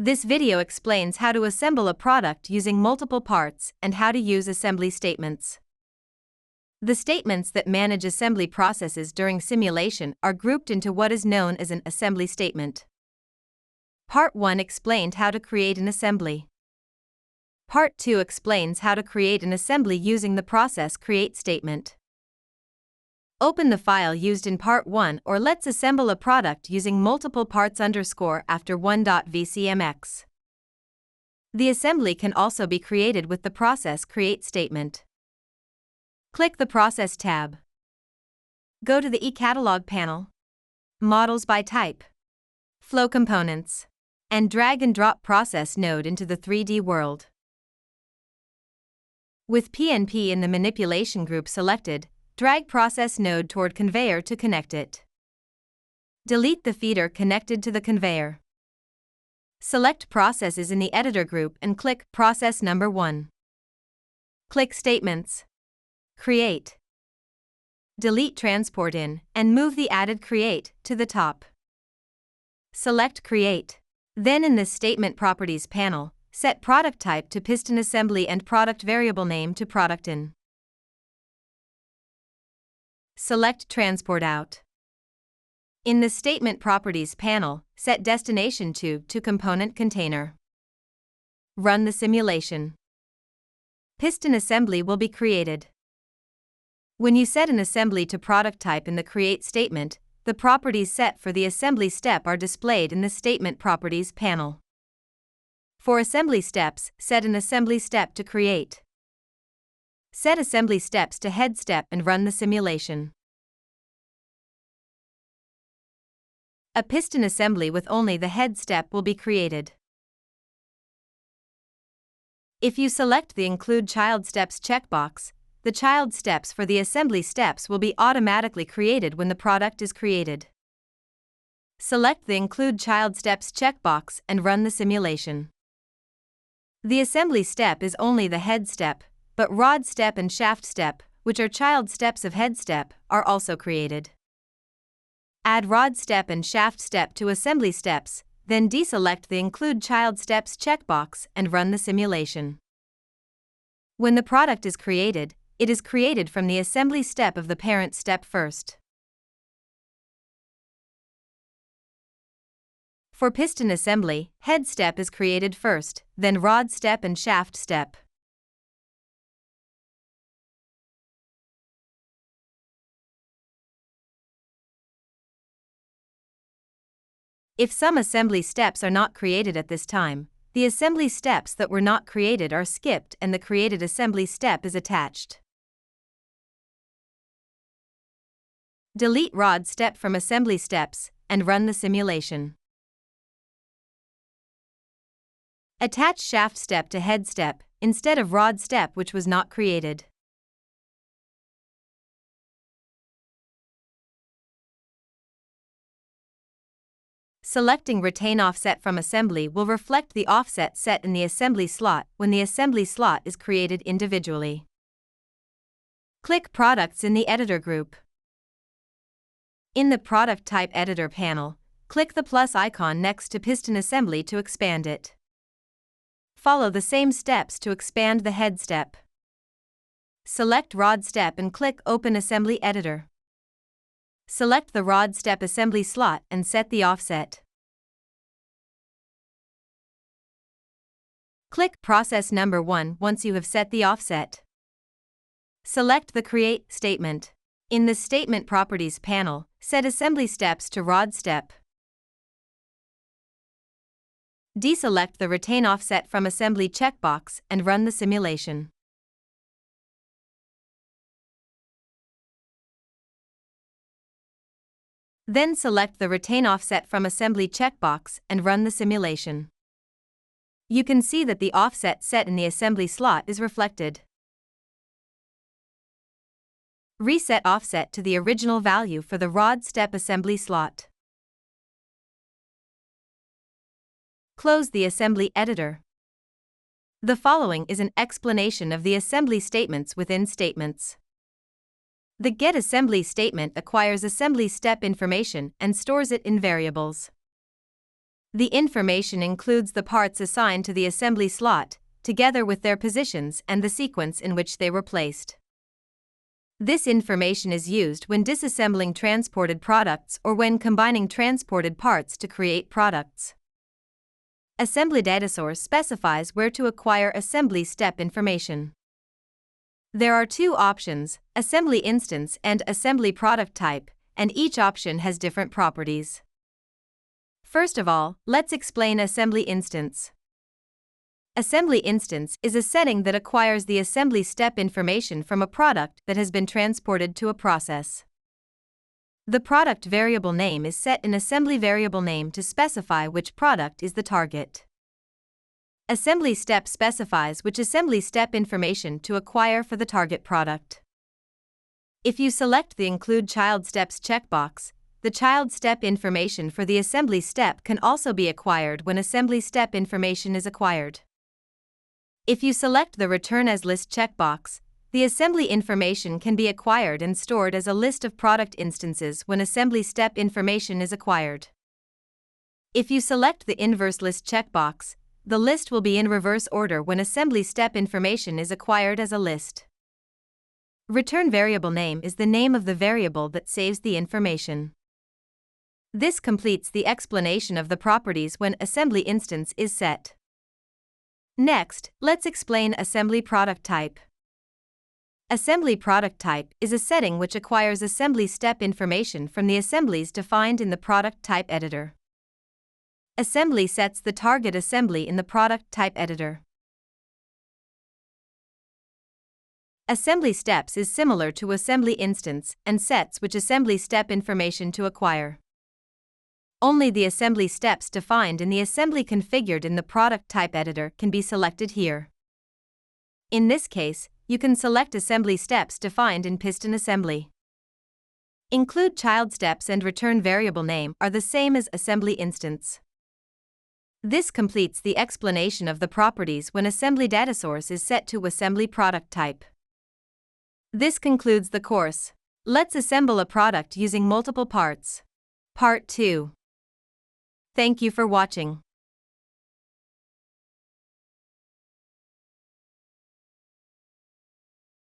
This video explains how to assemble a product using multiple parts and how to use assembly statements. The statements that manage assembly processes during simulation are grouped into what is known as an assembly statement. Part 1 explained how to create an assembly. Part 2 explains how to create an assembly using the process create statement. Open the file used in Part 1 or let's assemble a product using multiple parts after 1.vcmx. The assembly can also be created with the process create statement. Click the Process tab. Go to the eCatalog panel, Models by Type, Flow Components, and drag and drop Process node into the 3D world. With PNP in the manipulation group selected, drag Process node toward conveyor to connect it. Delete the feeder connected to the conveyor. Select Processes in the editor group and click Process number 1. Click Statements. Create. Delete Transport in and move the added Create to the top. Select Create. Then in the Statement Properties panel, set Product Type to Piston Assembly and Product Variable Name to Product in. Select Transport Out. In the Statement Properties panel, set Destination to Component Container. Run the simulation. Piston assembly will be created. When you set an assembly to product type in the Create statement, the properties set for the assembly step are displayed in the Statement Properties panel. For assembly steps, set an assembly step to create. Set assembly steps to head step and run the simulation. A piston assembly with only the head step will be created. If you select the Include Child Steps checkbox, the child steps for the assembly steps will be automatically created when the product is created. Select the Include Child Steps checkbox and run the simulation. The assembly step is only the head step, but rod step and shaft step, which are child steps of head step, are also created. Add rod step and shaft step to assembly steps, then deselect the Include Child Steps checkbox and run the simulation. When the product is created, it is created from the assembly step of the parent step first. For piston assembly, head step is created first, then rod step and shaft step. If some assembly steps are not created at this time, the assembly steps that were not created are skipped and the created assembly step is attached. Delete rod step from assembly steps and run the simulation. Attach shaft step to head step instead of rod step which was not created. Selecting Retain Offset from assembly will reflect the offset set in the assembly slot when the assembly slot is created individually. Click Products in the editor group. In the Product Type Editor panel, click the plus icon next to piston assembly to expand it. Follow the same steps to expand the head step. Select Rod Step and click Open Assembly Editor. Select the rod step assembly slot and set the offset. Click Process number 1 once you have set the offset. Select the Create statement. In the Statement Properties panel, set assembly steps to rod step. Deselect the Retain Offset from Assembly checkbox and run the simulation. Then select the Retain Offset from Assembly checkbox and run the simulation. You can see that the offset set in the assembly slot is reflected. Reset offset to the original value for the rod step assembly slot. Close the assembly editor. The following is an explanation of the assembly statements within statements. The Get Assembly statement acquires assembly step information and stores it in variables. The information includes the parts assigned to the assembly slot, together with their positions and the sequence in which they were placed. This information is used when disassembling transported products or when combining transported parts to create products. Assembly data source specifies where to acquire assembly step information. There are two options, assembly instance and assembly product type, and each option has different properties. First of all, let's explain assembly instance. Assembly instance is a setting that acquires the assembly step information from a product that has been transported to a process. The product variable name is set in assembly variable name to specify which product is the target. Assembly step specifies which assembly step information to acquire for the target product. If you select the Include Child Steps checkbox, the child step information for the assembly step can also be acquired when assembly step information is acquired. If you select the Return as List checkbox, the assembly information can be acquired and stored as a list of product instances when assembly step information is acquired. If you select the Inverse List checkbox, the list will be in reverse order when assembly step information is acquired as a list. Return variable name is the name of the variable that saves the information. This completes the explanation of the properties when assembly instance is set. Next, let's explain assembly product type. Assembly product type is a setting which acquires assembly step information from the assemblies defined in the product type editor. Assembly sets the target assembly in the product type editor. Assembly steps is similar to assembly instance and sets which assembly step information to acquire. Only the assembly steps defined in the assembly configured in the product type editor can be selected here. In this case, you can select assembly steps defined in piston assembly. Include child steps and return variable name are the same as assembly instance. This completes the explanation of the properties when assembly data source is set to assembly product type. This concludes the course. Let's assemble a product using multiple parts. Part 2. Thank you for watching.